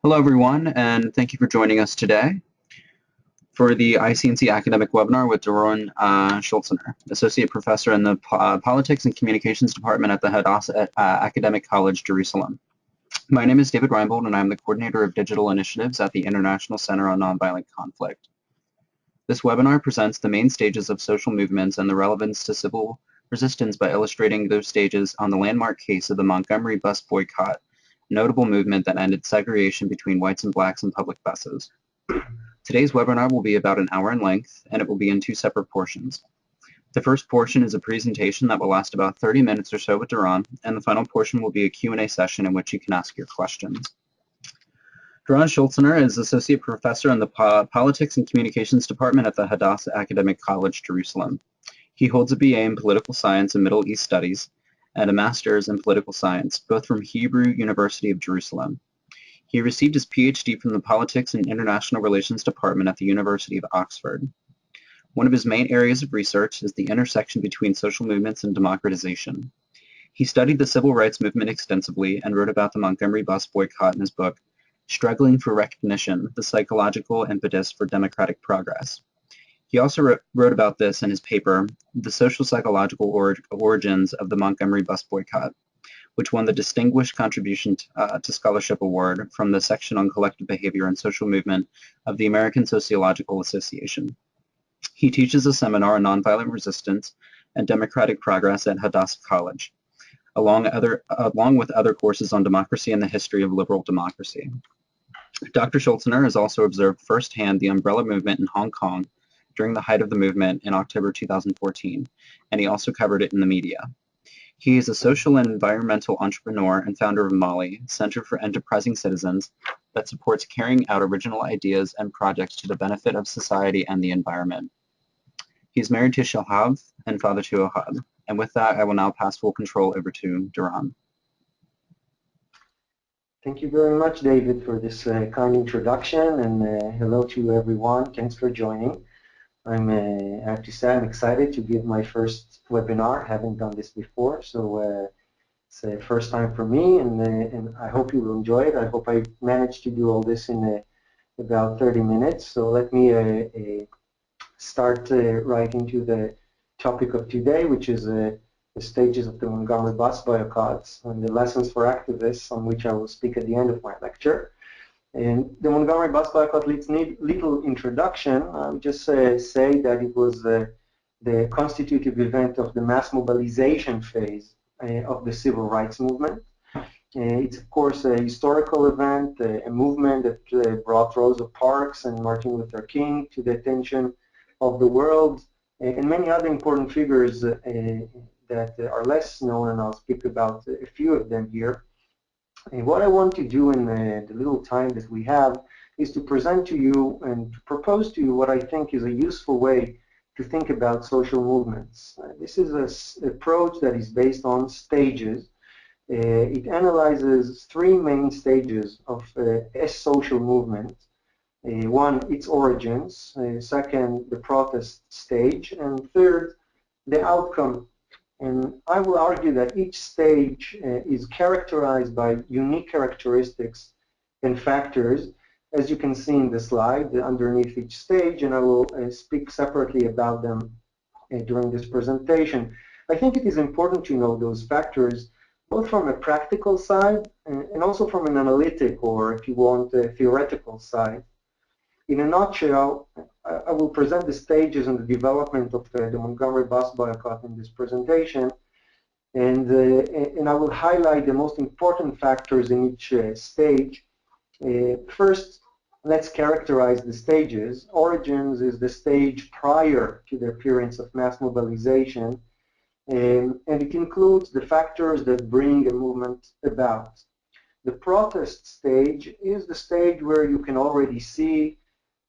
Hello, everyone, and thank you for joining us today for the ICNC academic webinar with Doron Schulzener, Associate Professor in the Politics and Communications Department at the Hadassah Academic College, Jerusalem. My name is David Reinbold, and I'm the Coordinator of Digital Initiatives at the International Center on Nonviolent Conflict. This webinar presents the main stages of social movements and the relevance to civil resistance by illustrating those stages on the landmark case of the Montgomery bus boycott, a notable movement that ended segregation between whites and blacks in public buses. Today's webinar will be about an hour in length, and it will be in two separate portions. The first portion is a presentation that will last about 30 minutes or so with Doron, and the final portion will be a Q&A session in which you can ask your questions. Doron Schulzener is Associate Professor in the Politics and Communications Department at the Hadassah Academic College, Jerusalem. He holds a BA in Political Science and Middle East Studies and a Master's in Political Science, both from Hebrew University of Jerusalem. He received his PhD from the Politics and International Relations Department at the University of Oxford. One of his main areas of research is the intersection between social movements and democratization. He studied the civil rights movement extensively and wrote about the Montgomery bus boycott in his book, Struggling for Recognition, the Psychological Impetus for Democratic Progress. He also wrote about this in his paper, The Social Psychological Origins of the Montgomery Bus Boycott, which won the Distinguished Contribution to Scholarship Award from the Section on Collective Behavior and Social Movement of the American Sociological Association. He teaches a seminar on nonviolent resistance and democratic progress at Hadassah College, along with other courses on democracy and the history of liberal democracy. Dr. Schulzener has also observed firsthand the umbrella movement in Hong Kong during the height of the movement in October 2014, and he also covered it in the media. He is a social and environmental entrepreneur and founder of Mali, Center for Enterprising Citizens, that supports carrying out original ideas and projects to the benefit of society and the environment. He is married to Shalhav and father to Ohad. And with that, I will now pass full control over to Doron. Thank you very much, David, for this kind introduction, and hello to everyone. Thanks for joining. I have to say I'm excited to give my first webinar. Haven't done this before, so it's a first time for me, and I hope you will enjoy it. I hope I managed to do all this in about 30 minutes. So let me start right into the topic of today, which is the stages of the Montgomery bus boycotts and the lessons for activists, on which I will speak at the end of my lecture. And the Montgomery bus boycott needs little introduction. I'll just say that it was the constitutive event of the mass mobilization phase of the civil rights movement. It's, of course, a historical event, a movement that brought Rosa Parks and Martin Luther King to the attention of the world, and many other important figures that are less known, and I'll speak about a few of them here. And what I want to do in the little time that we have is to present to you and to propose to you what I think is a useful way to think about social movements. This is an approach that is based on stages. It analyzes three main stages of a social movement. One, its origins. Second, the protest stage. And third, the outcome. And I will argue that each stage is characterized by unique characteristics and factors, as you can see in the slide underneath each stage, and I will speak separately about them during this presentation. I think it is important to know those factors, both from a practical side and also from an analytic, or if you want, a theoretical side. In a nutshell, I will present the stages and the development of the Montgomery bus boycott in this presentation, and I will highlight the most important factors in each stage. First, let's characterize the stages. Origins is the stage prior to the appearance of mass mobilization, and it includes the factors that bring a movement about. The protest stage is the stage where you can already see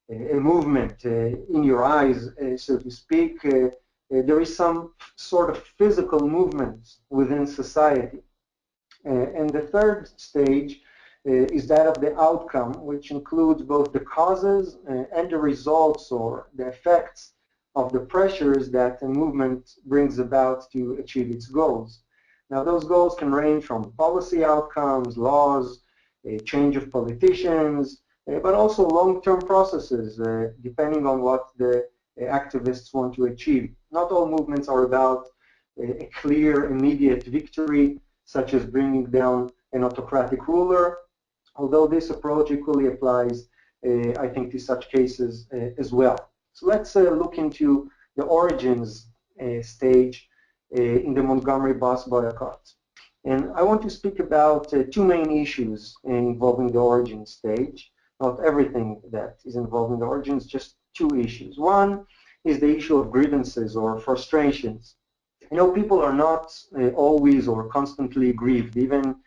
a movement in your eyes, so to speak. There is some sort of physical movement within society. And the third stage is that of the outcome, which includes both the causes and the results, or the effects of the pressures that a movement brings about to achieve its goals. Now, those goals can range from policy outcomes, laws, change of politicians, but also long-term processes, depending on what the activists want to achieve. Not all movements are about a clear, immediate victory, such as bringing down an autocratic ruler, although this approach equally applies, I think, to such cases as well. So let's look into the origins stage in the Montgomery bus boycott. And I want to speak about two main issues involving the origin stage. Not everything that is involved in the origins, just two issues. One is the issue of grievances or frustrations. You know, people are not always or constantly grieved, even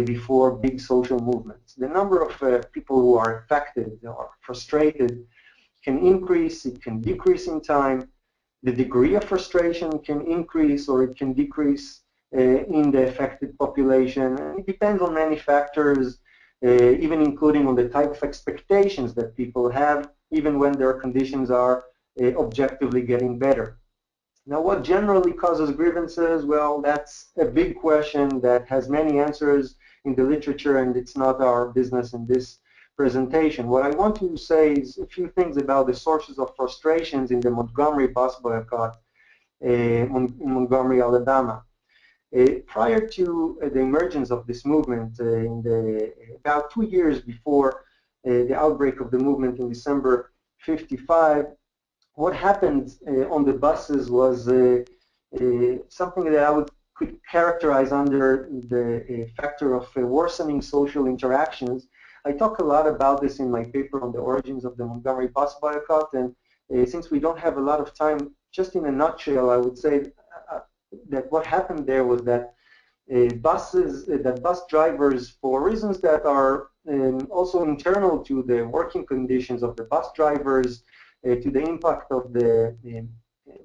before big social movements. The number of people who are affected or frustrated can increase, it can decrease in time. The degree of frustration can increase or it can decrease in the affected population. And it depends on many factors, even including on the type of expectations that people have, even when their conditions are objectively getting better. Now, what generally causes grievances? Well, that's a big question that has many answers in the literature, and it's not our business in this presentation. What I want to say is a few things about the sources of frustrations in the Montgomery bus boycott in Montgomery, Alabama. Prior to the emergence of this movement, about 2 years before the outbreak of the movement in December '55, what happened on the buses was something that I could characterize under the factor of worsening social interactions. I talk a lot about this in my paper on the origins of the Montgomery bus boycott, and since we don't have a lot of time, just in a nutshell, I would say that what happened there was that bus drivers, for reasons that are also internal to the working conditions of the bus drivers, to the impact of the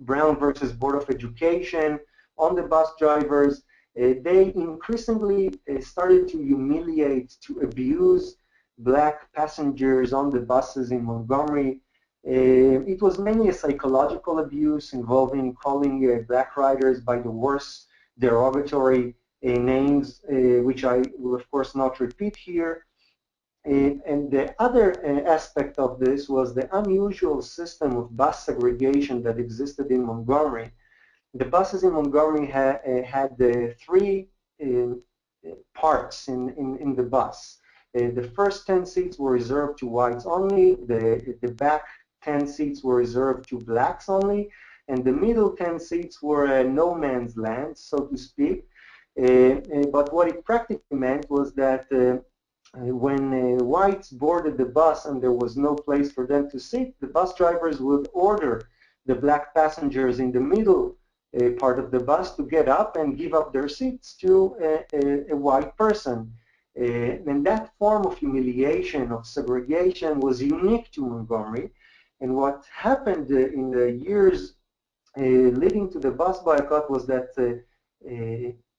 Brown versus Board of Education on the bus drivers, they increasingly started to humiliate, to abuse black passengers on the buses in Montgomery. It was mainly a psychological abuse involving calling black riders by the worst derogatory names, which I will of course not repeat here. And the other aspect of this was the unusual system of bus segregation that existed in Montgomery. The buses in Montgomery had three parts in the bus. The first 10 seats were reserved to whites only, the back 10 seats were reserved to blacks only, and the middle 10 seats were no man's land, so to speak. But what it practically meant was that when whites boarded the bus and there was no place for them to sit, the bus drivers would order the black passengers in the middle part of the bus to get up and give up their seats to a white person. And that form of humiliation, of segregation, was unique to Montgomery. And what happened in the years leading to the bus boycott was that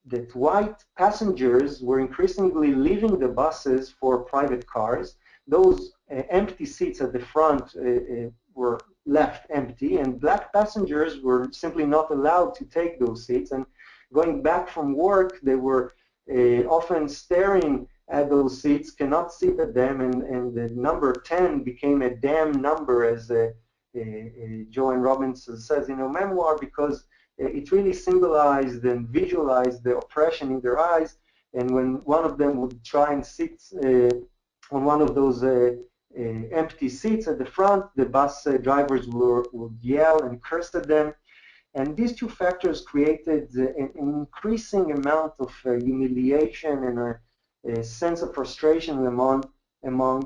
that white passengers were increasingly leaving the buses for private cars. Those empty seats at the front were left empty, and black passengers were simply not allowed to take those seats. And going back from work, they were often staring at those seats, cannot sit at them, and the number 10 became a damn number, as Joanne Robinson says in her memoir, because it really symbolized and visualized the oppression in their eyes. And when one of them would try and sit on one of those empty seats at the front, the bus drivers would yell and curse at them. And these two factors created an increasing amount of humiliation and a sense of frustration among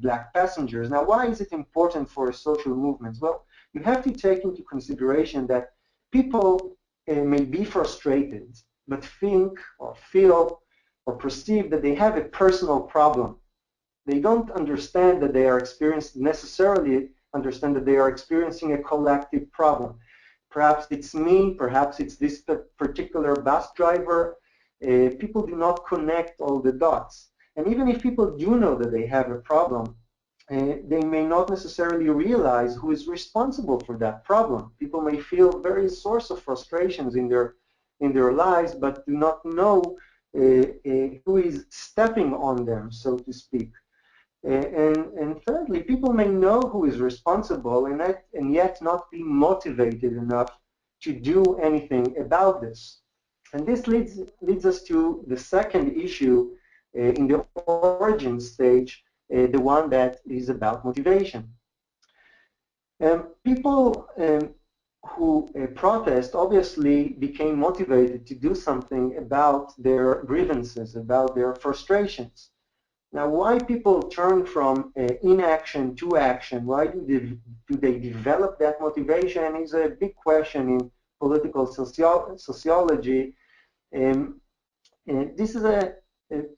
black passengers. Now, why is it important for social movements? Well, you have to take into consideration that people may be frustrated, but think or feel or perceive that they have a personal problem. They don't understand that they are necessarily understand that they are experiencing a collective problem. Perhaps it's me, perhaps it's this particular bus driver. People do not connect all the dots. And even if people do know that they have a problem, they may not necessarily realize who is responsible for that problem. People may feel various sources of frustrations in their lives, but do not know who is stepping on them, so to speak. And thirdly, people may know who is responsible and yet not be motivated enough to do anything about this. And this leads us to the second issue in the origin stage, the one that is about motivation. People who protest obviously became motivated to do something about their grievances, about their frustrations. Now, why people turn from inaction to action, why do they develop that motivation is a big question in political sociology. This is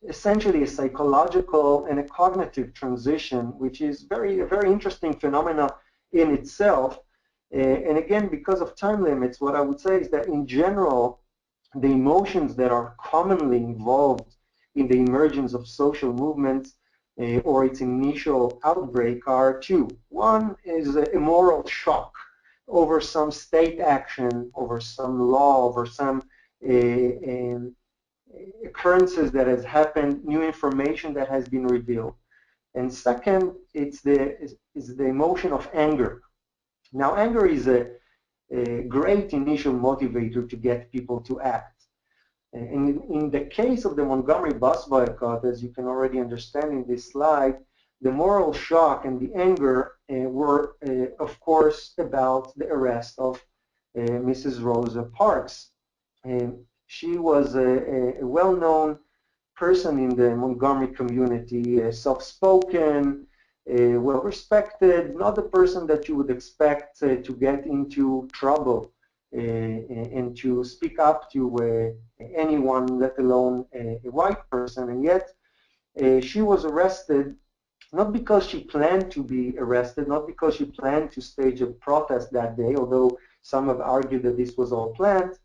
essentially a psychological and a cognitive transition, which is a very interesting phenomena in itself. And again, because of time limits, what I would say is that in general, the emotions that are commonly involved in the emergence of social movements or its initial outbreak are two. One is a moral shock over some state action, over some law, over some occurrences that has happened, new information that has been revealed. And second, it's the emotion of anger. Now, anger is a great initial motivator to get people to act. And in the case of the Montgomery bus boycott, as you can already understand in this slide, the moral shock and the anger were, of course, about the arrest of Mrs. Rosa Parks. She was a well-known person in the Montgomery community, soft-spoken, well-respected, not the person that you would expect to get into trouble and to speak up to anyone, let alone a white person. And yet she was arrested not because she planned to be arrested, not because she planned to stage a protest that day, although some have argued that this was all planned.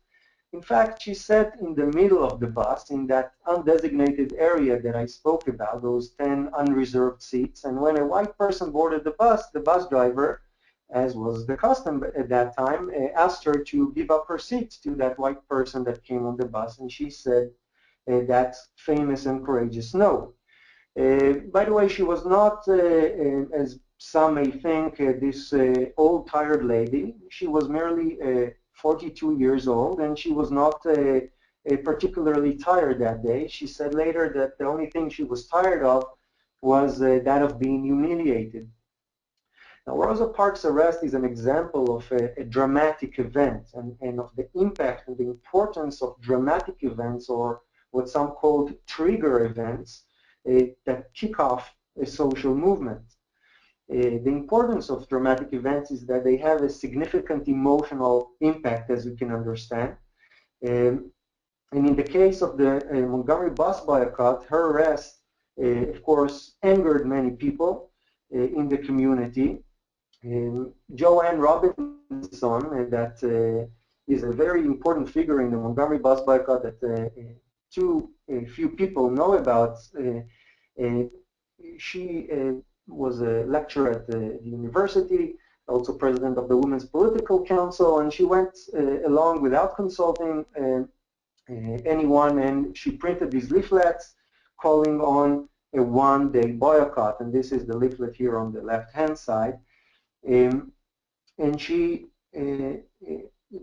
In fact, she sat in the middle of the bus in that undesignated area that I spoke about, those 10 unreserved seats. And when a white person boarded the bus driver, as was the custom at that time, asked her to give up her seat to that white person that came on the bus. And she said that famous and courageous no. By the way, she was not, as some may think, this old tired lady. She was merely 42 years old, and she was not particularly tired that day. She said later that the only thing she was tired of was that of being humiliated. Now, Rosa Parks' arrest is an example of a dramatic event and of the impact and the importance of dramatic events, or what some called trigger events, that kick off a social movement. The importance of dramatic events is that they have a significant emotional impact, as you can understand. And in the case of the Montgomery bus boycott, her arrest, of course, angered many people in the community. Joanne Robinson, that is a very important figure in the Montgomery bus boycott that too few people know about. She was a lecturer at the university, also president of the Women's Political Council, and she went along without consulting anyone, and she printed these leaflets calling on a one-day boycott. And this is the leaflet here on the left-hand side. And she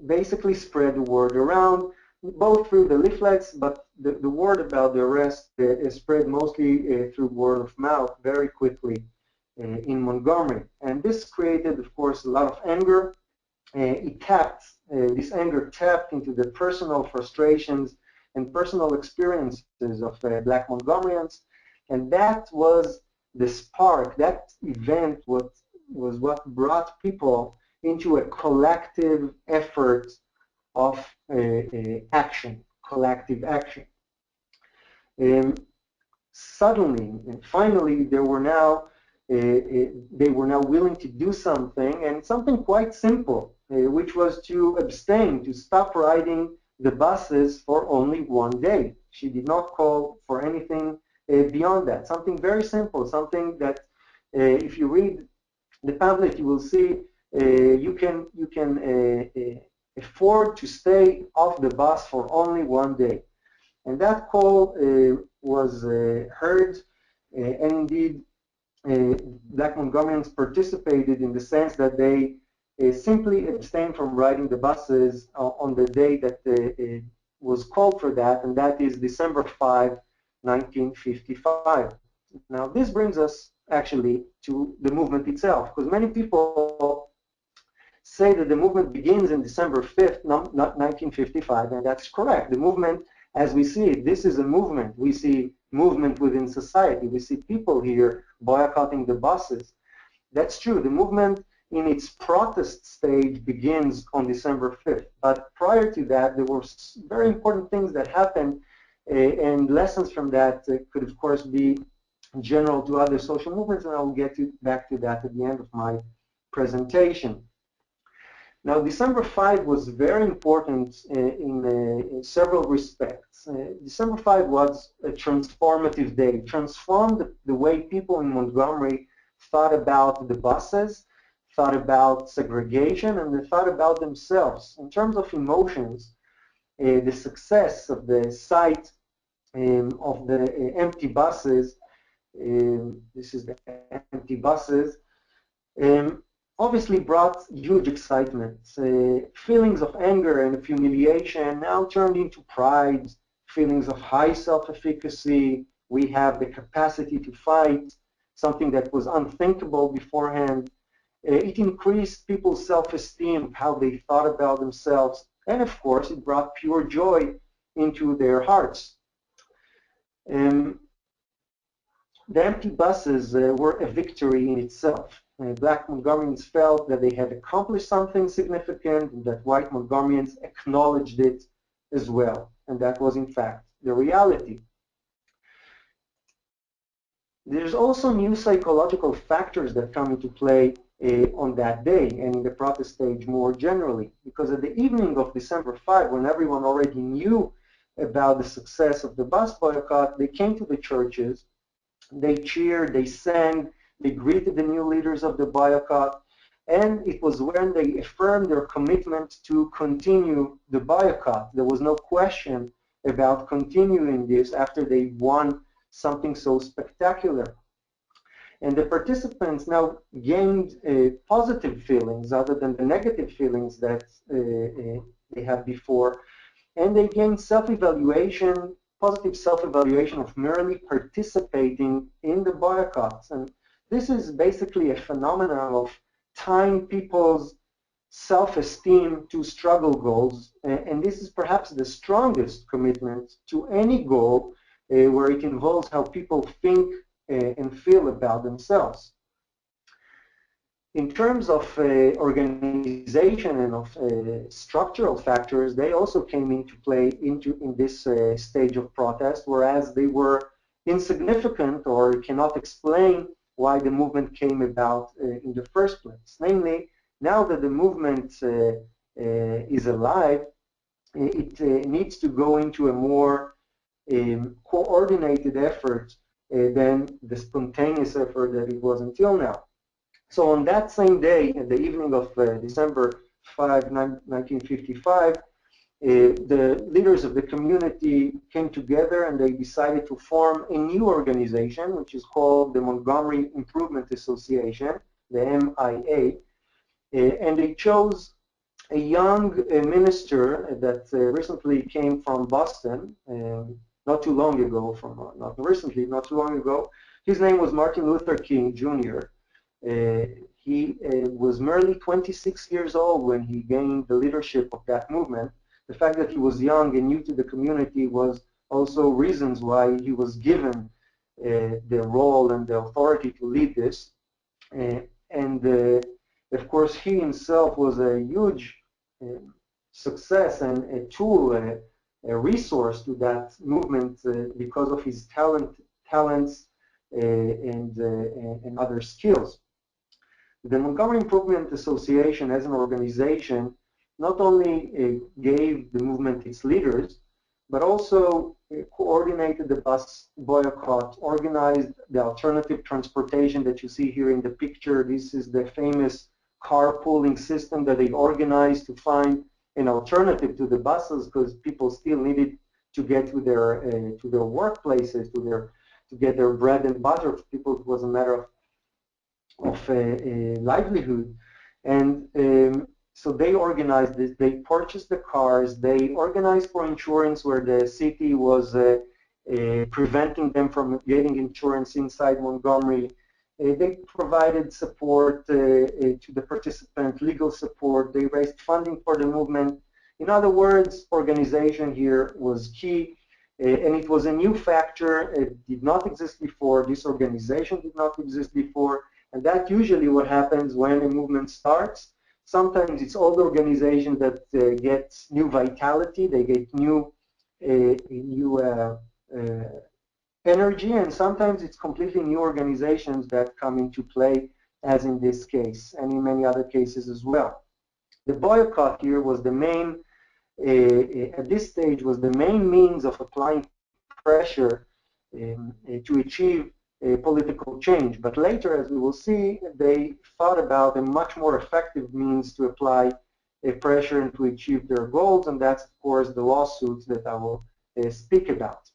basically spread the word around, both through the leaflets, but the word about the arrest is spread mostly through word of mouth very quickly in Montgomery. And this created, of course, a lot of anger. This anger tapped into the personal frustrations and personal experiences of Black Montgomeryans. And that was the spark, that event was what brought people into a collective effort of action, collective action. Suddenly, and finally, they were now willing to do something, and something quite simple, which was to abstain, to stop riding the buses for only one day. She did not call for anything beyond that. Something very simple, something that if you read the pamphlet, you will see you can afford to stay off the bus for only one day. And that call was heard, and indeed Black Montgomeryans participated in the sense that they simply abstained from riding the buses on the day that was called for that, and that is December 5, 1955. Now, this brings us actually to the movement itself, because many people say that the movement begins in December 5th, not 1955, and that's correct. The movement, as we see it, this is a movement. We see movement within society. We see people here boycotting the buses. That's true. The movement in its protest stage begins on December 5th. But prior to that, there were very important things that happened, and lessons from that could, of course, be general to other social movements, and I will get back to that at the end of my presentation. Now, December 5 was very important in several respects. December 5 was a transformative day. It transformed the way people in Montgomery thought about the buses, thought about segregation, and they thought about themselves. In terms of emotions, the success of the sight of the empty buses, this is the empty buses, obviously brought huge excitement. Feelings of anger and of humiliation now turned into pride, feelings of high self-efficacy. We have the capacity to fight, something that was unthinkable beforehand. It increased people's self-esteem, how they thought about themselves, and of course it brought pure joy into their hearts. The empty buses were a victory in itself. Black Montgomeryans felt that they had accomplished something significant and that white Montgomeryans acknowledged it as well. And that was, in fact, the reality. There's also new psychological factors that come into play on that day and in the protest stage more generally. Because at the evening of December 5, when everyone already knew about the success of the bus boycott, they came to the churches. They cheered, they sang, they greeted the new leaders of the boycott, and it was when they affirmed their commitment to continue the boycott. There was no question about continuing this after they won something so spectacular. And the participants now gained positive feelings other than the negative feelings that they had before, and they gained self-evaluation, positive self-evaluation of merely participating in the boycotts. And this is basically a phenomenon of tying people's self-esteem to struggle goals. And this is perhaps the strongest commitment to any goal where it involves how people think and feel about themselves. In terms of organization and of structural factors, they also came into play in this stage of protest, whereas they were insignificant or cannot explain why the movement came about in the first place. Namely, now that the movement is alive, it needs to go into a more coordinated effort than the spontaneous effort that it was until now. So on that same day, at the evening of December 5, 1955, the leaders of the community came together and they decided to form a new organization, which is called the Montgomery Improvement Association, the MIA, and they chose a young minister that recently came from Boston, not too long ago, not too long ago. His name was Martin Luther King, Jr. He was merely 26 years old when he gained the leadership of that movement. The fact that he was young and new to the community was also reasons why he was given the role and the authority to lead this. Of course, he himself was a huge success and a tool, a resource to that movement because of his talents and other skills. The Montgomery Improvement Association as an organization not only gave the movement its leaders, but also coordinated the bus boycott, organized the alternative transportation that you see here in the picture. This is the famous carpooling system that they organized to find an alternative to the buses because people still needed to get to their workplaces, to get their bread and butter. For people, it was a matter of livelihood, and so they organized this. They purchased the cars. They organized for insurance where the city was preventing them from getting insurance inside Montgomery. They provided support to the participant, legal support. They raised funding for the movement. In other words, organization here was key, and it was a new factor. It did not exist before. This organization did not exist before, and that's usually what happens when a movement starts. Sometimes it's old organization that gets new vitality. They get new energy, and sometimes it's completely new organizations that come into play, as in this case, and in many other cases as well. The boycott here was the main, at this stage, was the main means of applying pressure to achieve political change. But later, as we will see, they thought about a much more effective means to apply pressure and to achieve their goals, and that's, of course, the lawsuits that I will speak about.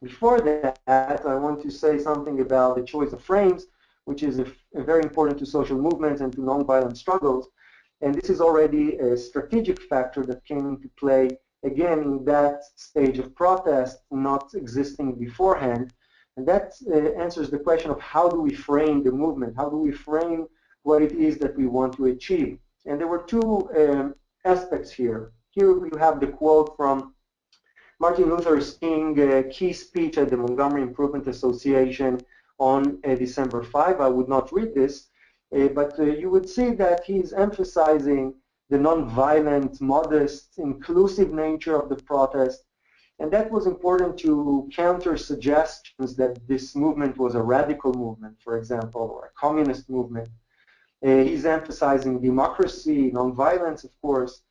Before that, I want to say something about the choice of frames, which is very important to social movements and to nonviolent struggles. And this is already a strategic factor that came into play, again, in that stage of protest, not existing beforehand. And that answers the question of how do we frame the movement? How do we frame what it is that we want to achieve? And there were two aspects here. Here you have the quote from Martin Luther King's key speech at the Montgomery Improvement Association on December 5. I would not read this, but you would see that he's emphasizing the nonviolent, modest, inclusive nature of the protest. And that was important to counter suggestions that this movement was a radical movement, for example, or a communist movement. He's emphasizing democracy, nonviolence, of course.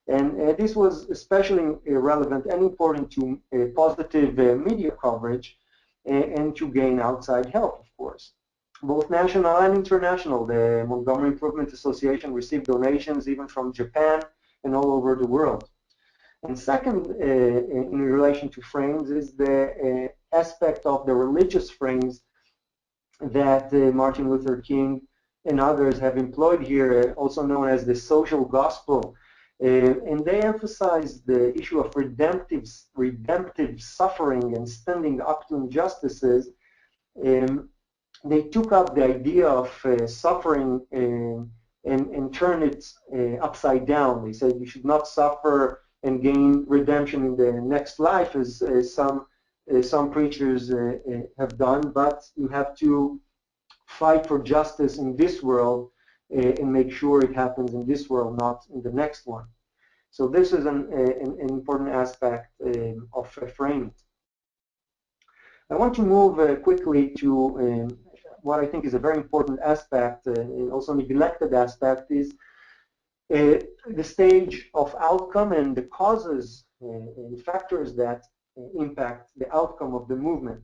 And this was especially relevant and important to positive media coverage and to gain outside help, of course. Both national and international, the Montgomery Improvement Association received donations even from Japan and all over the world. And second, in relation to frames, is the aspect of the religious frames that Martin Luther King and others have employed here, also known as the social gospel. And they emphasize the issue of redemptive suffering and standing up to injustices. They took up the idea of suffering and turn it upside down. They said you should not suffer and gain redemption in the next life, as some preachers have done, but you have to fight for justice in this world and make sure it happens in this world, not in the next one. So this is an important aspect of framing. I want to move quickly to what I think is a very important aspect, and also neglected aspect, is the stage of outcome and the causes and factors that impact the outcome of the movement.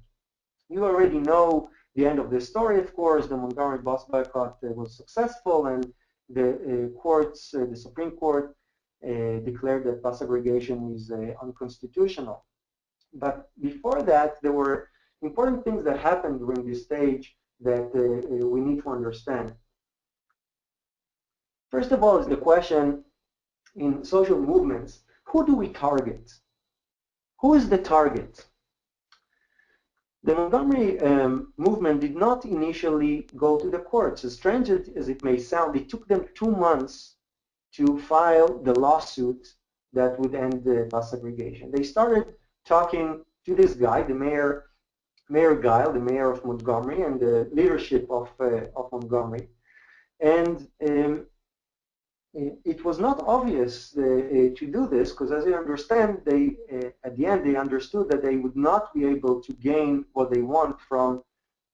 You already know the end of the story, of course. The Montgomery bus boycott was successful, and the courts, the Supreme Court, declared that bus segregation is unconstitutional. But before that, there were important things that happened during this stage that we need to understand. First of all is the question in social movements, who do we target? Who is the target? The Montgomery movement did not initially go to the courts. As strange as it may sound, it took them 2 months to file the lawsuit that would end the bus segregation. They started talking to this guy, the Mayor Guile, the mayor of Montgomery, and the leadership of Montgomery. And it was not obvious to do this, because as I understand, they at the end they understood that they would not be able to gain what they want from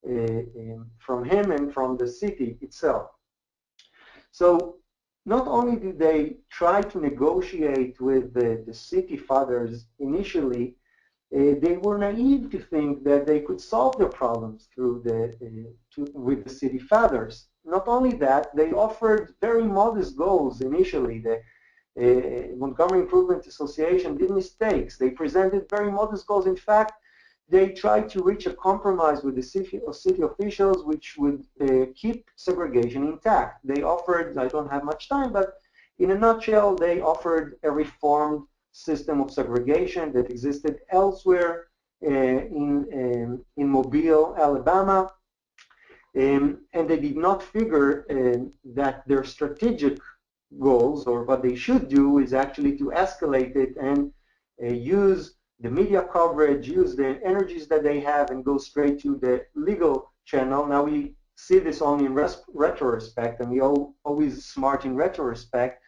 him and from the city itself. So not only did they try to negotiate with the city fathers initially, they were naive to think that they could solve their problems through with the city fathers. Not only that, they offered very modest goals initially. Montgomery Improvement Association did mistakes. They presented very modest goals. In fact, they tried to reach a compromise with the city officials which would keep segregation intact. They offered, I don't have much time, but in a nutshell, they offered a reformed system of segregation that existed elsewhere in Mobile, Alabama. And they did not figure that their strategic goals, or what they should do, is actually to escalate it and use the media coverage, use the energies that they have, and go straight to the legal channel. Now we see this only in retrospect, and we always smart in retrospect,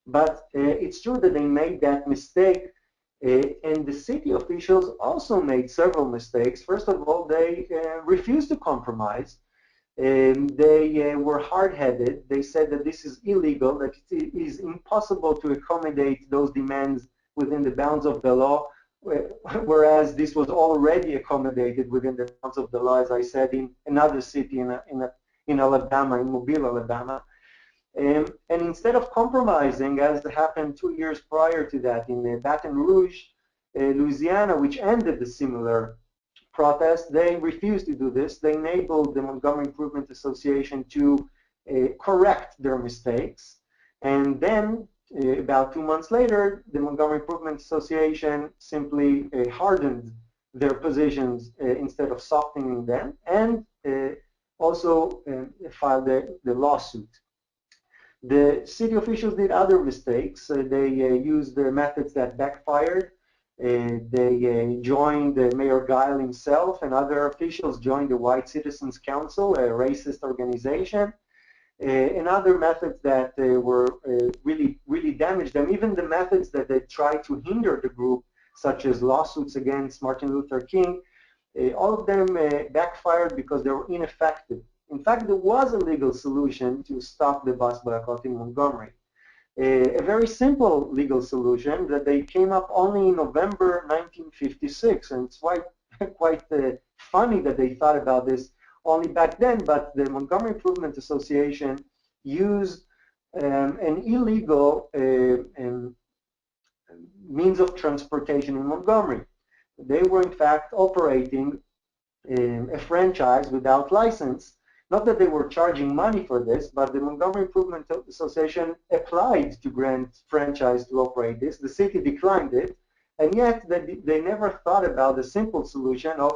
but it's true that they made that mistake, and the city officials also made several mistakes. First of all, they refused to compromise. They were hard-headed. They said that this is illegal, that it is impossible to accommodate those demands within the bounds of the law, whereas this was already accommodated within the bounds of the law, as I said, in another city in Alabama, in Mobile, Alabama. And instead of compromising, as happened 2 years prior to that in Baton Rouge, Louisiana, which ended the similar protest, they refused to do this. They enabled the Montgomery Improvement Association to correct their mistakes. And then, about 2 months later, the Montgomery Improvement Association simply hardened their positions instead of softening them, and also filed the lawsuit. The city officials did other mistakes. They used methods that backfired. They joined Mayor Geil himself, and other officials joined the White Citizens Council, a racist organization, and other methods that were really damaged them. Even the methods that they tried to hinder the group, such as lawsuits against Martin Luther King, all of them backfired because they were ineffective. In fact, there was a legal solution to stop the bus boycott in Montgomery. A very simple legal solution that they came up only in November 1956, and it's quite funny that they thought about this only back then, but the Montgomery Improvement Association used an illegal means of transportation in Montgomery. They were in fact operating a franchise without license. Not that they were charging money for this, but the Montgomery Improvement Association applied to grant franchise to operate this. The city declined it, and yet they never thought about the simple solution of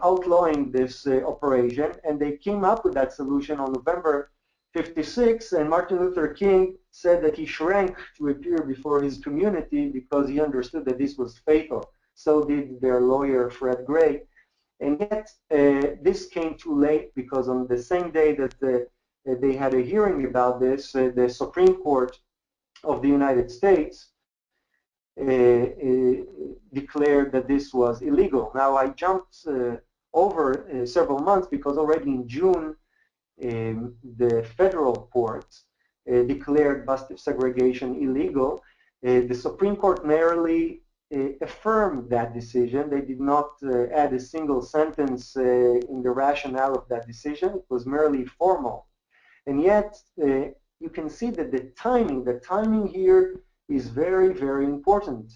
outlawing this operation, and they came up with that solution on November 56, and Martin Luther King said that he shrank to appear before his community because he understood that this was fatal. So did their lawyer, Fred Gray. And yet, this came too late, because on the same day that they had a hearing about this, the Supreme Court of the United States declared that this was illegal. Now, I jumped over several months because already in June, the federal court declared bus segregation illegal. The Supreme Court merely affirmed that decision. They did not add a single sentence in the rationale of that decision. It was merely formal. And yet, you can see that the timing here is very, very important.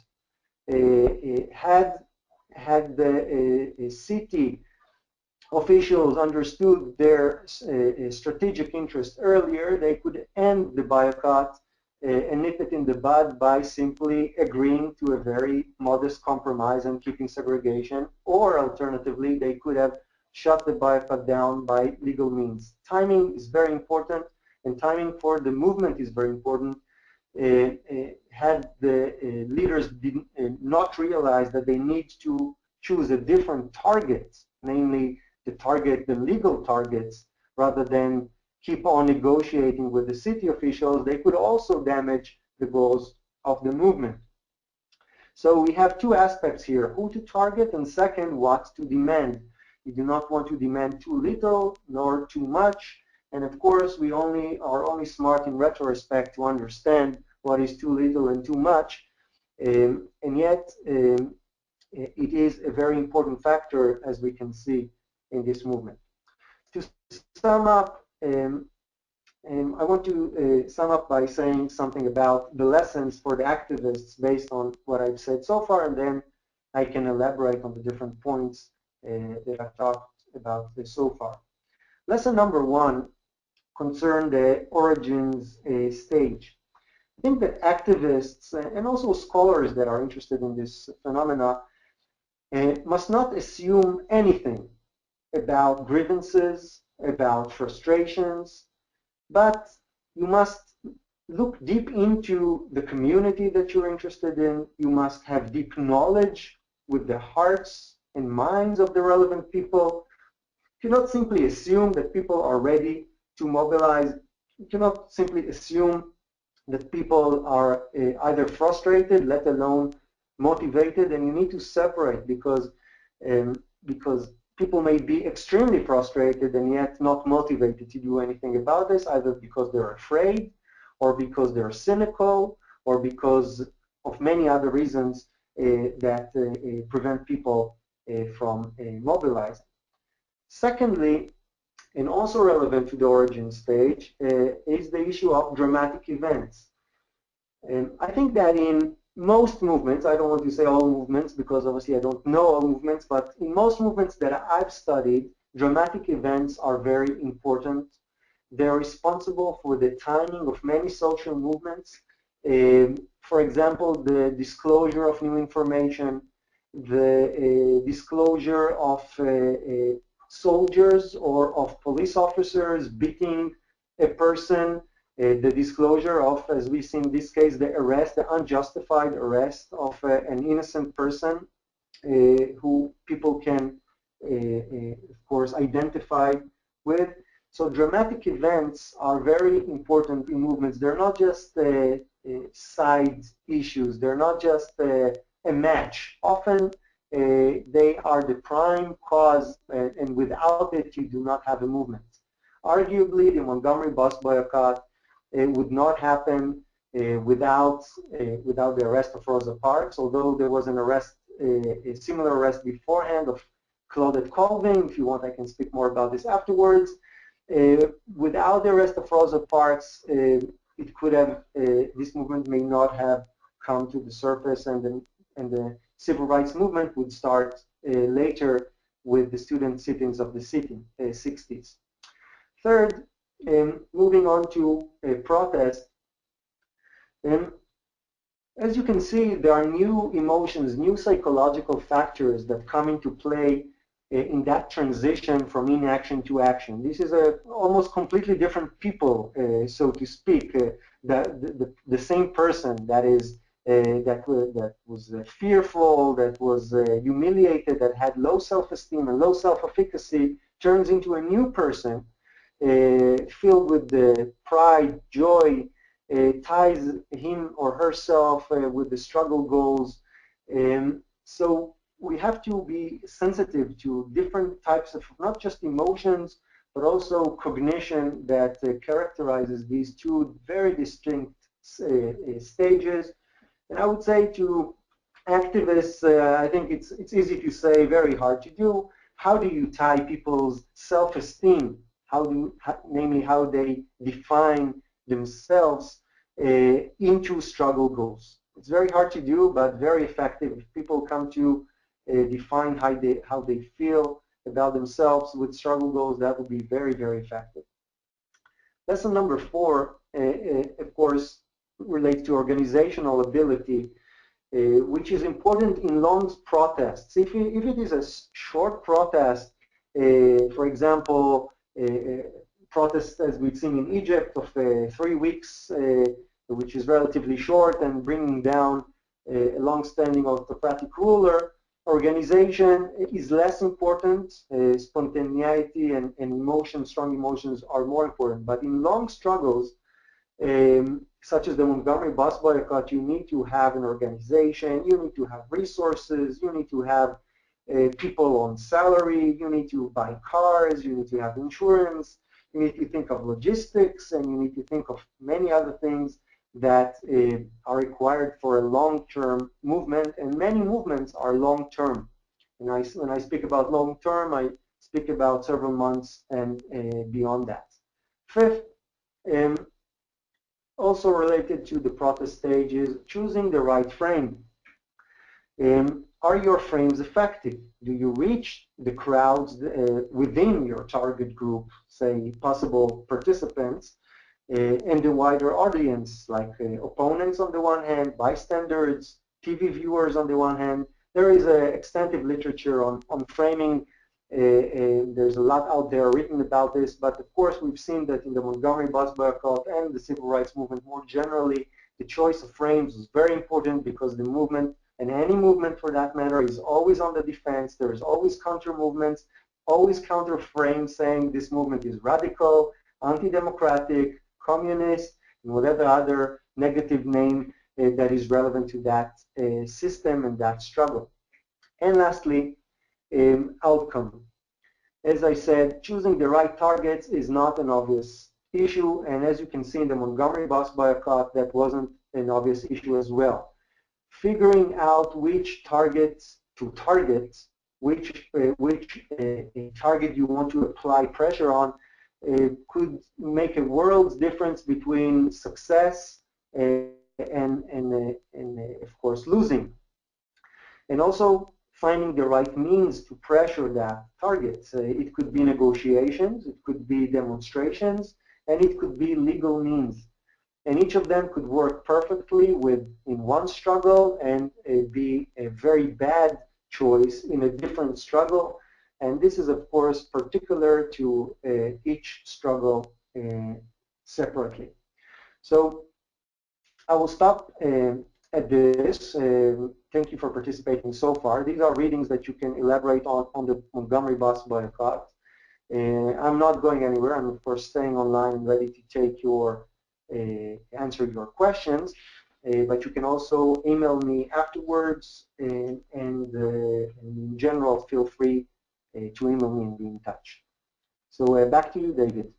Had the city officials understood their strategic interest earlier, they could end the boycott and nip it in the bud by simply agreeing to a very modest compromise and keeping segregation, or alternatively, they could have shut the boycott down by legal means. Timing is very important, and timing for the movement is very important. Had the leaders not realized that they need to choose a different target, namely the legal targets, rather than keep on negotiating with the city officials, they could also damage the goals of the movement. So we have two aspects here: who to target, and second, what to demand. We do not want to demand too little nor too much, and of course we are only smart in retrospect to understand what is too little and too much, and yet it is a very important factor, as we can see in this movement. To sum up, I want to sum up by saying something about the lessons for the activists based on what I've said so far, and then I can elaborate on the different points that I've talked about so far. Lesson number one concerned the origins stage. I think that activists and also scholars that are interested in this phenomena must not assume anything about grievances, about frustrations, but you must look deep into the community that you're interested in. You must have deep knowledge with the hearts and minds of the relevant people. You cannot simply assume that people are ready to mobilize. You cannot simply assume that people are either frustrated, let alone motivated, and you need to separate because people may be extremely frustrated and yet not motivated to do anything about this, either because they're afraid or because they're cynical or because of many other reasons that prevent people from mobilizing. Secondly, and also relevant to the origin stage, is the issue of dramatic events. I think that in most movements, I don't want to say all movements because obviously I don't know all movements, but in most movements that I've studied, dramatic events are very important. They're responsible for the timing of many social movements. For example, the disclosure of new information, the disclosure of soldiers or of police officers beating a person, the disclosure of, as we see in this case, the arrest, the unjustified arrest of an innocent person who people can, of course, identify with. So dramatic events are very important in movements. They're not just side issues. They're not just a match. Often they are the prime cause, and without it, you do not have a movement. Arguably, the Montgomery bus boycott would not happen without the arrest of Rosa Parks, although there was an arrest, a similar arrest beforehand of Claudette Colvin. If you want, I can speak more about this afterwards. Without the arrest of Rosa Parks, it could have, this movement may not have come to the surface, and the civil rights movement would start later with the student sit-ins of the 60s. Third, moving on to protest, as you can see, there are new emotions, new psychological factors that come into play in that transition from inaction to action. This is a almost completely different people, so to speak. The same person that is that was fearful, that was humiliated, that had low self-esteem and low self-efficacy, turns into a new person filled with pride, joy, ties him or herself with the struggle goals. So we have to be sensitive to different types of not just emotions, but also cognition that characterizes these two very distinct stages. And I would say to activists, I think it's easy to say, very hard to do. How do you tie people's self-esteem? Namely, how they define themselves into struggle goals? It's very hard to do, but very effective. If people come to define how they feel about themselves with struggle goals, that would be very, very effective. Lesson number 4, of course, relates to organizational ability, which is important in long protests. If it is a short protest, for example, protests as we've seen in Egypt of 3 weeks, which is relatively short and bringing down a long-standing autocratic ruler, organization is less important. Spontaneity and emotion, strong emotions are more important. But in long struggles, such as the Montgomery bus boycott, you need to have an organization, you need to have resources, you need to have people on salary, you need to buy cars, you need to have insurance, you need to think of logistics, and you need to think of many other things that are required for a long-term movement, and many movements are long-term. And when I speak about long-term, I speak about several months and beyond that. Fifth, Um, Also related to the protest stage is choosing the right frame. Are your frames effective? Do you reach the crowds within your target group, say possible participants, and the wider audience, like opponents on the one hand, bystanders, TV viewers on the one hand? There is extensive literature on framing. There's a lot out there written about this, but of course we've seen that in the Montgomery bus boycott and the civil rights movement more generally, the choice of frames is very important because the movement, and any movement for that matter, is always on the defense. There is always counter movements, always counter frames saying this movement is radical, anti-democratic, communist, and whatever other negative name that is relevant to that system and that struggle. And lastly, outcome. As I said, choosing the right targets is not an obvious issue, and as you can see in the Montgomery bus boycott, that wasn't an obvious issue as well. Figuring out which targets to target, which target you want to apply pressure on, could make a world's difference between success and of course losing. And also finding the right means to pressure that target. It could be negotiations, it could be demonstrations, and it could be legal means. And each of them could work perfectly in one struggle and be a very bad choice in a different struggle. And this is, of course, particular to each struggle separately. So I will stop at this. Thank you for participating so far. These are readings that you can elaborate on the Montgomery bus boycott. I'm not going anywhere. I'm, of course, staying online and ready to take your answer your questions, but you can also email me afterwards, and in general, feel free to email me and be in touch. So back to you, David.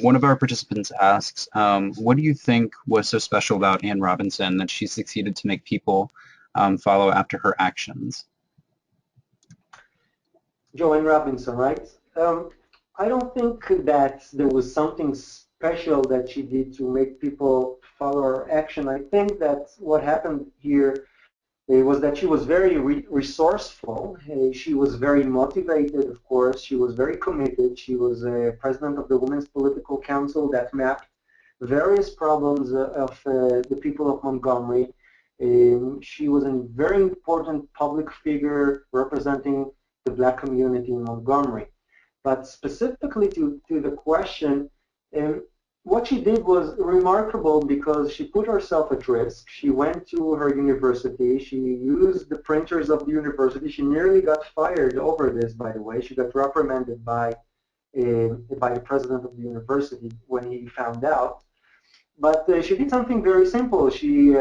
One of our participants asks, what do you think was so special about Ann Robinson that she succeeded to make people follow after her actions? Joanne Robinson, right? I don't think that there was something special that she did to make people follow her action. I think that what happened here was that she was very resourceful. She was very motivated, of course. She was very committed. She was president of the Women's Political Council that mapped various problems of the people of Montgomery. She was a very important public figure representing the black community in Montgomery. But specifically to the question, what she did was remarkable because she put herself at risk. She went to her university. She used the printers of the university. She nearly got fired over this, by the way. She got reprimanded by the president of the university when he found out. But she did something very simple. She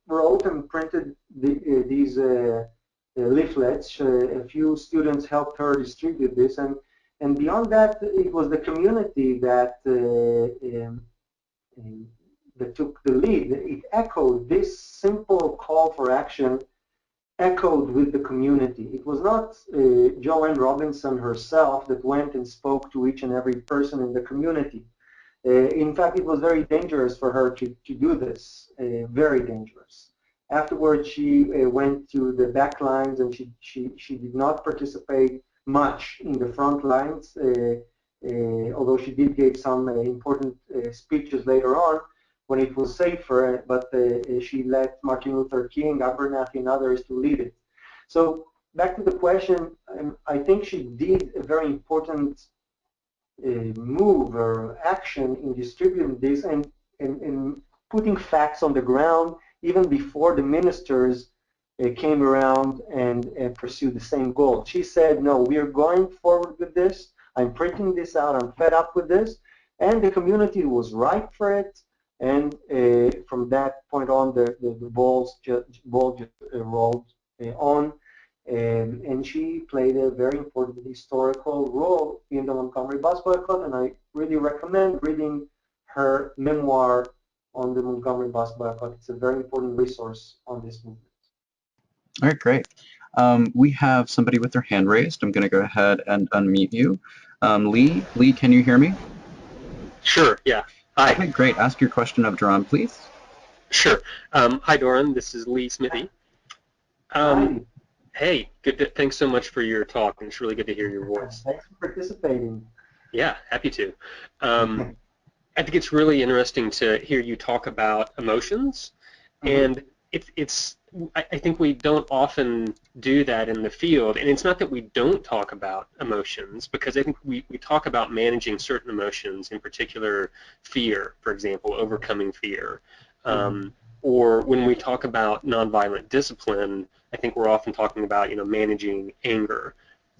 wrote and printed these leaflets. A few students helped her distribute this, and beyond that, it was the community that took the lead. It echoed this simple call for action, echoed with the community. It was not Joanne Robinson herself that went and spoke to each and every person in the community. In fact, it was very dangerous for her to do this, very dangerous. Afterwards, she went to the back lines and she did not participate much in the front lines, although she did give some important speeches later on when it was safer, but she let Martin Luther King, Abernathy, and others to lead it. So back to the question, I think she did a very important move or action in distributing this and putting facts on the ground even before the ministers came around and pursued the same goal. She said, no, we are going forward with this. I'm printing this out. I'm fed up with this. And the community was ripe for it. And from that point on, the ball just rolled on. And she played a very important historical role in the Montgomery bus boycott, and I really recommend reading her memoir on the Montgomery bus boycott. It's a very important resource on this movement. All right, great. We have somebody with their hand raised. I'm going to go ahead and unmute you. Lee, can you hear me? Sure, yeah. Hi. Okay, great. Ask your question of Duran, please. Sure. Hi, Doran. This is Lee Smitty. Um, Hi, hey, thanks so much for your talk, and it's really good to hear your voice. thanks for participating. Yeah, happy to. Um, I think it's really interesting to hear you talk about emotions, Mhm, and I think we don't often do that in the field, and it's not that we don't talk about emotions, because I think we talk about managing certain emotions, in particular fear, for example, overcoming fear. mhm, Um, or when we talk about nonviolent discipline, I think we're often talking about, managing anger.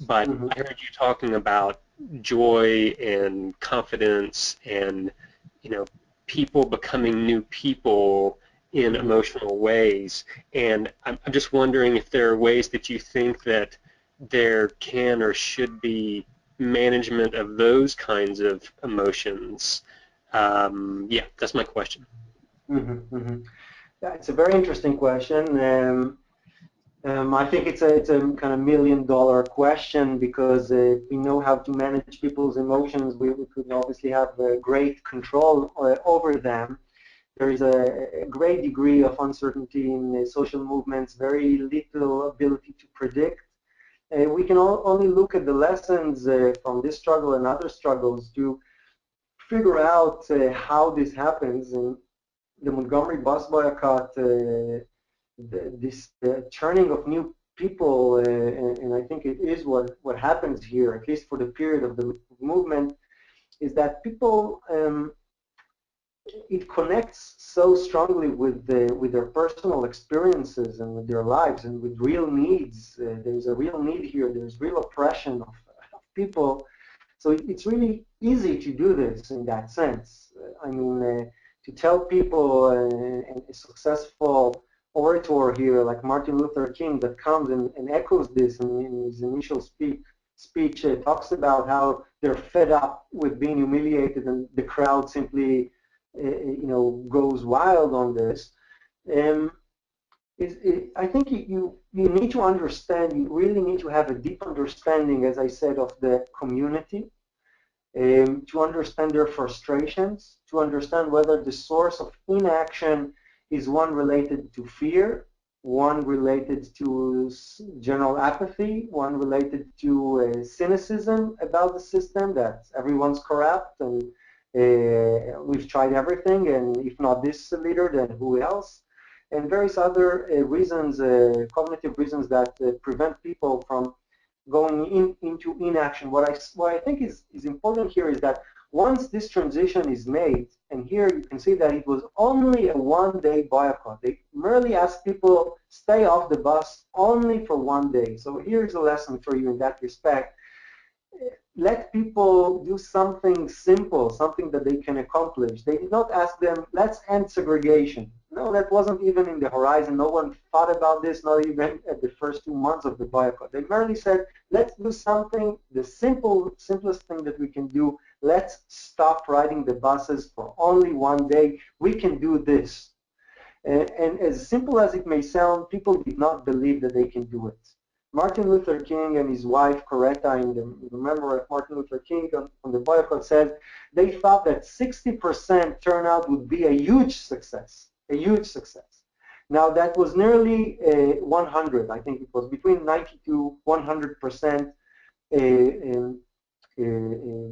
But mhm, I heard you talking about joy and confidence and, you know, people becoming new people in mhm. emotional ways. And I'm just wondering if there are ways that you think that there can or should be management of those kinds of emotions. Yeah, that's my question. Mhm. Yeah, it's a very interesting question. I think it's a kind of $1 million question because if we know how to manage people's emotions, we could obviously have great control over them. There is a great degree of uncertainty in social movements, very little ability to predict. We can only look at the lessons from this struggle and other struggles to figure out how this happens. And the Montgomery bus boycott, this turning of new people, and I think it is what happens here, at least for the period of the movement, is that people it connects so strongly with their personal experiences and with their lives and with real needs. There's a real need here. There's real oppression of people. So it's really easy to do this in that sense. I mean, to tell people a successful orator here like Martin Luther King that comes and echoes this in his initial speech talks about how they're fed up with being humiliated and the crowd simply goes wild on this. Um, I think you need to understand, you really need to have a deep understanding, as I said, of the community, to understand their frustrations, to understand whether the source of inaction is one related to fear, one related to general apathy, one related to cynicism about the system, that everyone's corrupt and we've tried everything, and if not this leader, then who else? And various other reasons, cognitive reasons that prevent people from going into inaction. What I think is important here is that once this transition is made, and here you can see that it was only a one-day boycott. They merely asked people stay off the bus only for one day. So here's a lesson for you in that respect. Let people do something simple, something that they can accomplish. They did not ask them, let's end segregation. No, that wasn't even in the horizon. No one thought about this, not even at the first 2 months of the boycott. They merely said, let's do something, the simplest thing that we can do. Let's stop riding the buses for only one day. We can do this. And as simple as it may sound, people did not believe that they can do it. Martin Luther King and his wife, Coretta, in the memoir of Martin Luther King on the boycott, said they thought that 60% turnout would be a huge success, a huge success. Now, that was nearly 100. I think it was between 90 to 100%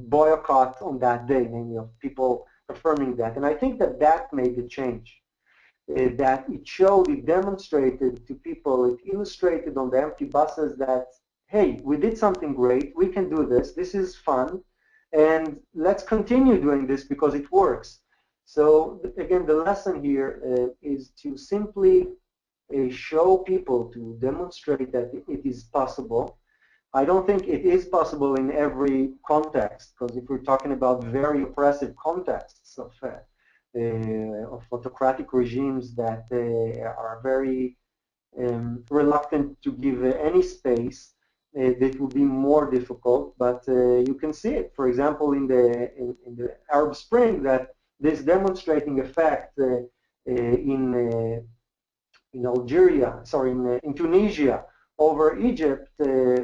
boycott on that day, namely of people affirming that. And I think that that made the change. That it showed, it demonstrated to people, it illustrated on the empty buses that, hey, we did something great, we can do this, this is fun, and let's continue doing this because it works. So again, the lesson here is to simply show people, to demonstrate that it is possible. I don't think it is possible in every context, because if we're talking about very oppressive contexts of autocratic regimes that are very reluctant to give any space, that will be more difficult. But you can see it, for example, in the Arab Spring, that this demonstrating effect in Algeria, sorry, in Tunisia over Egypt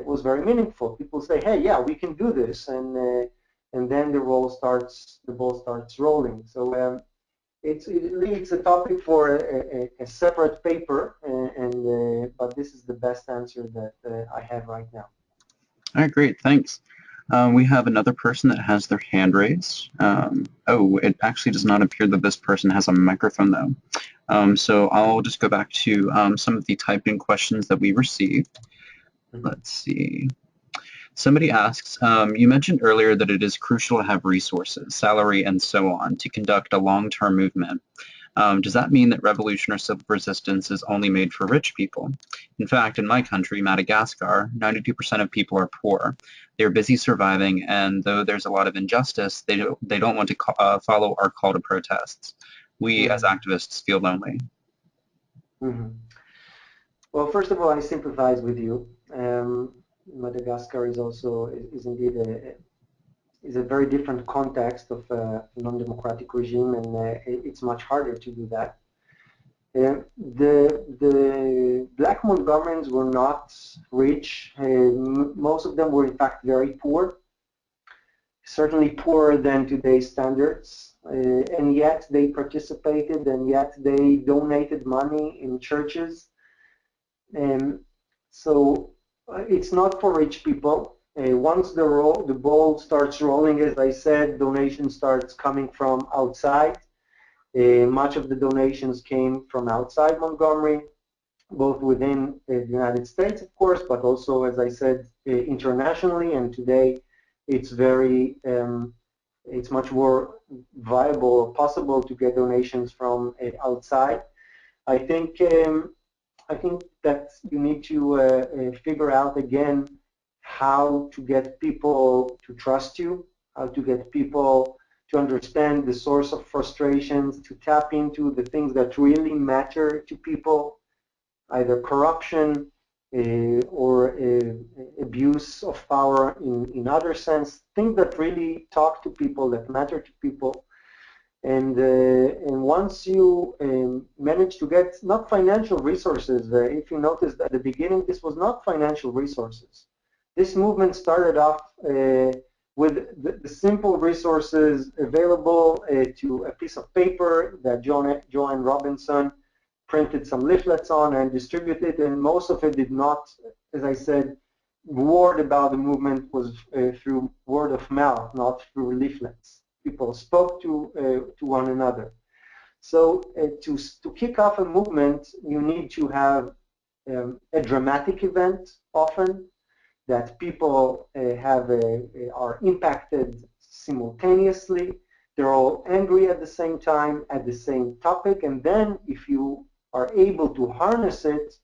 was very meaningful. People say, hey, yeah, we can do this. And and then the ball starts rolling. So it's a topic for a separate paper, but this is the best answer that I have right now. All right, great, thanks. We have another person that has their hand raised. Oh, it actually does not appear that this person has a microphone though. So I'll just go back to some of the typed in questions that we received. Let's see. Somebody asks, you mentioned earlier that it is crucial to have resources, salary, and so on to conduct a long-term movement. Does that mean that revolution or civil resistance is only made for rich people? In fact, in my country, Madagascar, 92% of people are poor. They're busy surviving, and though there's a lot of injustice, they don't want to follow our call to protests. We, as activists, feel lonely. Well, first of all, I sympathize with you. Madagascar is indeed a very different context of a non-democratic regime, and it's much harder to do that. The black Montgomeryans were not rich. Most of them were in fact very poor, certainly poorer than today's standards, and yet they participated, and yet they donated money in churches. So it's not for rich people. Once the ball starts rolling, as I said, donation starts coming from outside. Much of the donations came from outside Montgomery, both within the United States, of course, but also, as I said, internationally. And today, it's much more viable or possible to get donations from outside. I think that you need to figure out again how to get people to trust you, how to get people to understand the source of frustrations, to tap into the things that really matter to people, either corruption or abuse of power in other sense, things that really talk to people, that matter to people. And once you manage to get not financial resources, if you noticed at the beginning, this was not financial resources. This movement started off with the simple resources available to a piece of paper that Joanne Robinson printed some leaflets on and distributed, and most of it did not, as I said, word about the movement was through word of mouth, not through leaflets. People spoke to one another. So to kick off a movement, you need to have a dramatic event often, that people are impacted simultaneously. They're all angry at the same time, at the same topic, and then if you are able to harness it,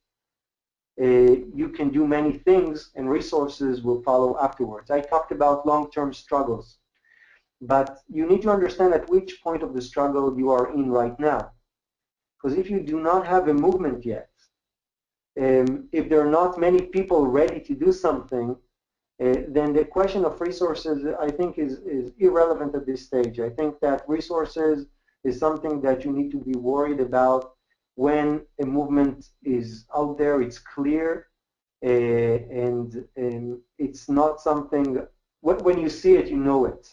you can do many things and resources will follow afterwards. I talked about long-term struggles, but you need to understand at which point of the struggle you are in right now. Because if you do not have a movement yet, if there are not many people ready to do something, then the question of resources, I think, is irrelevant at this stage. I think that resources is something that you need to be worried about when a movement is out there, it's clear, and it's not something, when you see it, you know it.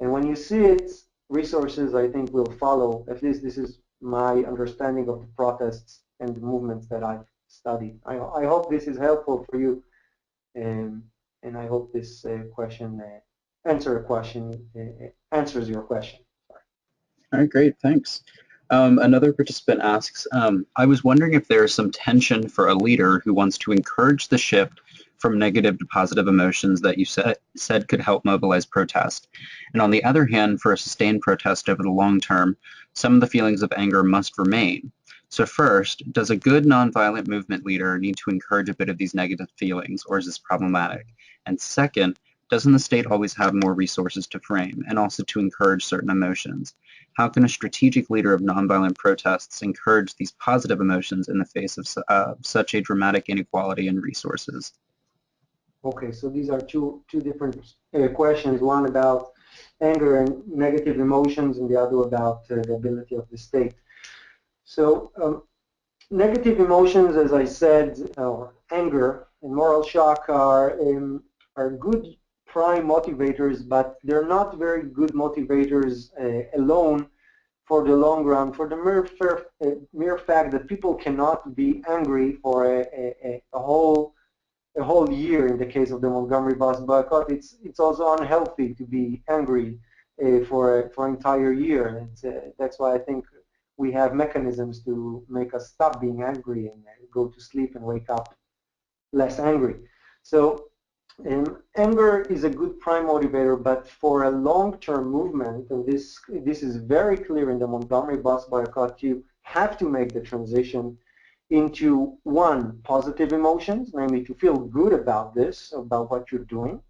And when you see it, resources, I think, will follow. At least this is my understanding of the protests and the movements that I've studied. I hope this is helpful for you, and I hope this question answers your question. Sorry. All right, great, thanks. Another participant asks, I was wondering if there is some tension for a leader who wants to encourage the shift from negative to positive emotions that you said could help mobilize protest. And on the other hand, for a sustained protest over the long term, some of the feelings of anger must remain. So first, does a good nonviolent movement leader need to encourage a bit of these negative feelings, or is this problematic? And second, doesn't the state always have more resources to frame and also to encourage certain emotions? How can a strategic leader of nonviolent protests encourage these positive emotions in the face of such a dramatic inequality in resources? Okay, so these are two different questions, one about anger and negative emotions, and the other about the ability of the state. So negative emotions, as I said, or anger and moral shock are good prime motivators, but they're not very good motivators alone for the long run, for the mere fact that people cannot be angry for a whole year. In the case of the Montgomery bus boycott, it's also unhealthy to be angry for an entire year. That's why I think we have mechanisms to make us stop being angry and go to sleep and wake up less angry. So anger is a good prime motivator, but for a long-term movement, and this is very clear in the Montgomery bus boycott, you have to make the transition into one, positive emotions, namely to feel good about this, about what you're doing.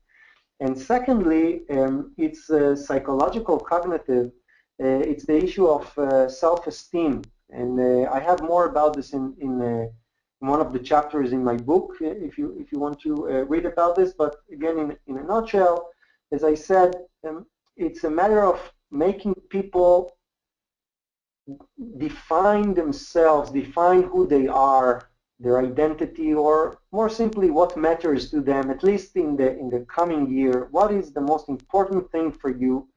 And secondly, it's psychological, cognitive. It's the issue of self-esteem. And I have more about this in one of the chapters in my book, if you want to read about this. But again, in a nutshell, as I said, it's a matter of making people define themselves, define who they are, their identity, or more simply, what matters to them, at least in the coming year. What is the most important thing for you,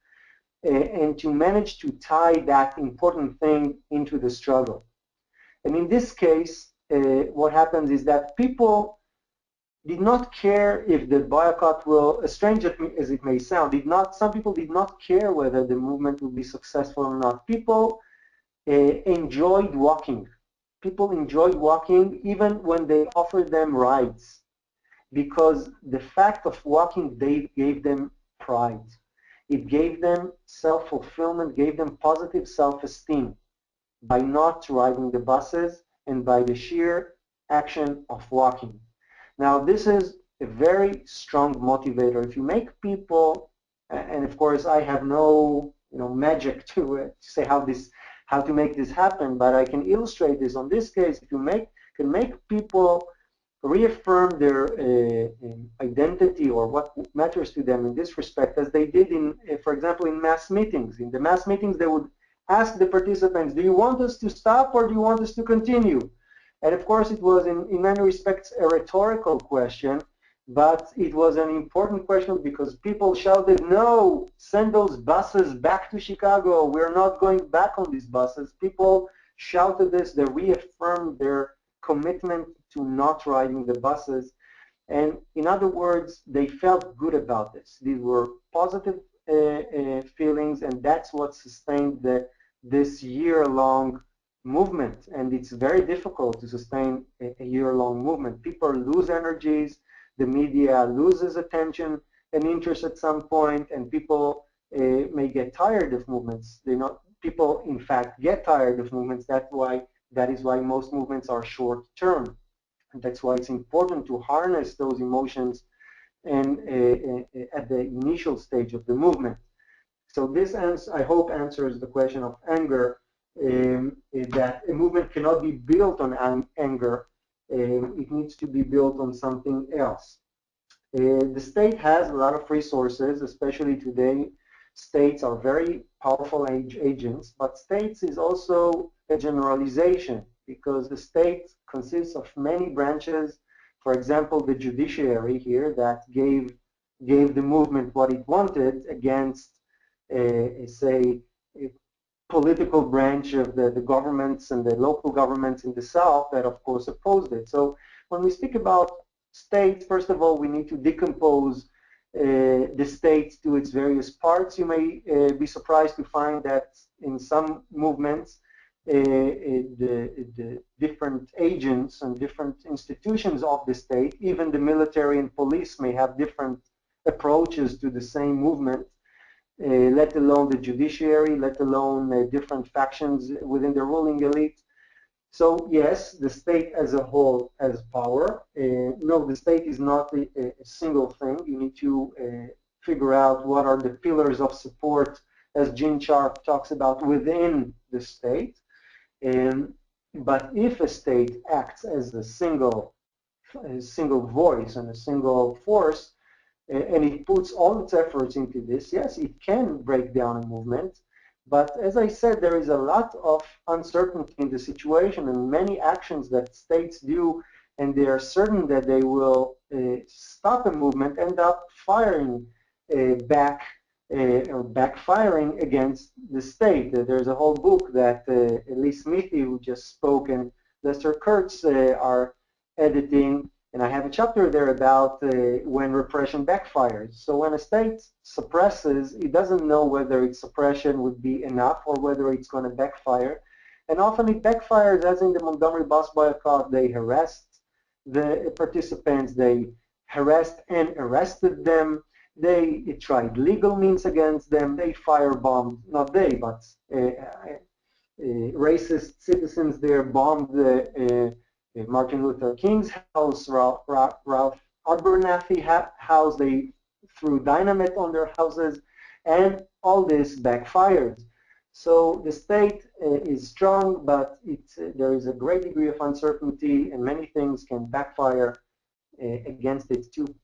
and to manage to tie that important thing into the struggle. And in this case, what happens is that people did not care if the boycott will, as strange as it may sound, some people did not care whether the movement will be successful or not. People enjoyed walking. People enjoyed walking even when they offered them rides, because the fact of walking gave them pride. It gave them self-fulfillment, gave them positive self-esteem by not riding the buses and by the sheer action of walking. Now, this is a very strong motivator. If you make people, and of course I have no magic to say how to make this happen, but I can illustrate this on this case. If you can make people reaffirm their identity or what matters to them in this respect, as they did for example, in mass meetings. In the mass meetings, they would ask the participants, do you want us to stop or do you want us to continue? And of course, it was in many respects a rhetorical question, but it was an important question because people shouted, no, send those buses back to Chicago. We're not going back on these buses. People shouted this. They reaffirmed their commitment to not riding the buses. And in other words, they felt good about this. These were positive feelings, and that's what sustained this year-long movement. And it's very difficult to sustain a year-long movement. People lose energies, the media loses attention and interest at some point, and people may get tired of movements. People, in fact, get tired of movements. That is why most movements are short-term. And that's why it's important to harness those emotions and at the initial stage of the movement. So this, I hope, answers the question of anger, that a movement cannot be built on anger. It needs to be built on something else. The state has a lot of resources, especially today. States are very powerful agents, but states is also a generalization because the state consists of many branches. For example, the judiciary here that gave the movement what it wanted against, say, a political branch of the governments and the local governments in the South that, of course, opposed it. So when we speak about states, first of all, we need to decompose the state to its various parts. You may be surprised to find that in some movements, the different agents and different institutions of the state, even the military and police, may have different approaches to the same movement, let alone the judiciary, let alone different factions within the ruling elite. So yes, the state as a whole has power. No, the state is not a single thing. You need to figure out what are the pillars of support, as Jean Sharp talks about, within the state. But if a state acts as a single voice and a single force, and it puts all its efforts into this, yes, it can break down a movement. But as I said, there is a lot of uncertainty in the situation, and many actions that states do and they are certain that they will stop a movement, end up firing back or backfiring against the state. There's a whole book that Elise Smitty, who just spoke, and Lester Kurtz are editing, and I have a chapter there about when repression backfires. So when a state suppresses, it doesn't know whether its suppression would be enough or whether it's going to backfire. And often it backfires, as in the Montgomery bus boycott. They harassed the participants, they harassed and arrested them, they tried legal means against them, they firebombed, not they, but racist citizens there bombed Martin Luther King's house, Ralph Abernathy house, they threw dynamite on their houses, and all this backfired. So the state is strong, but there is a great degree of uncertainty, and many things can backfire against it too.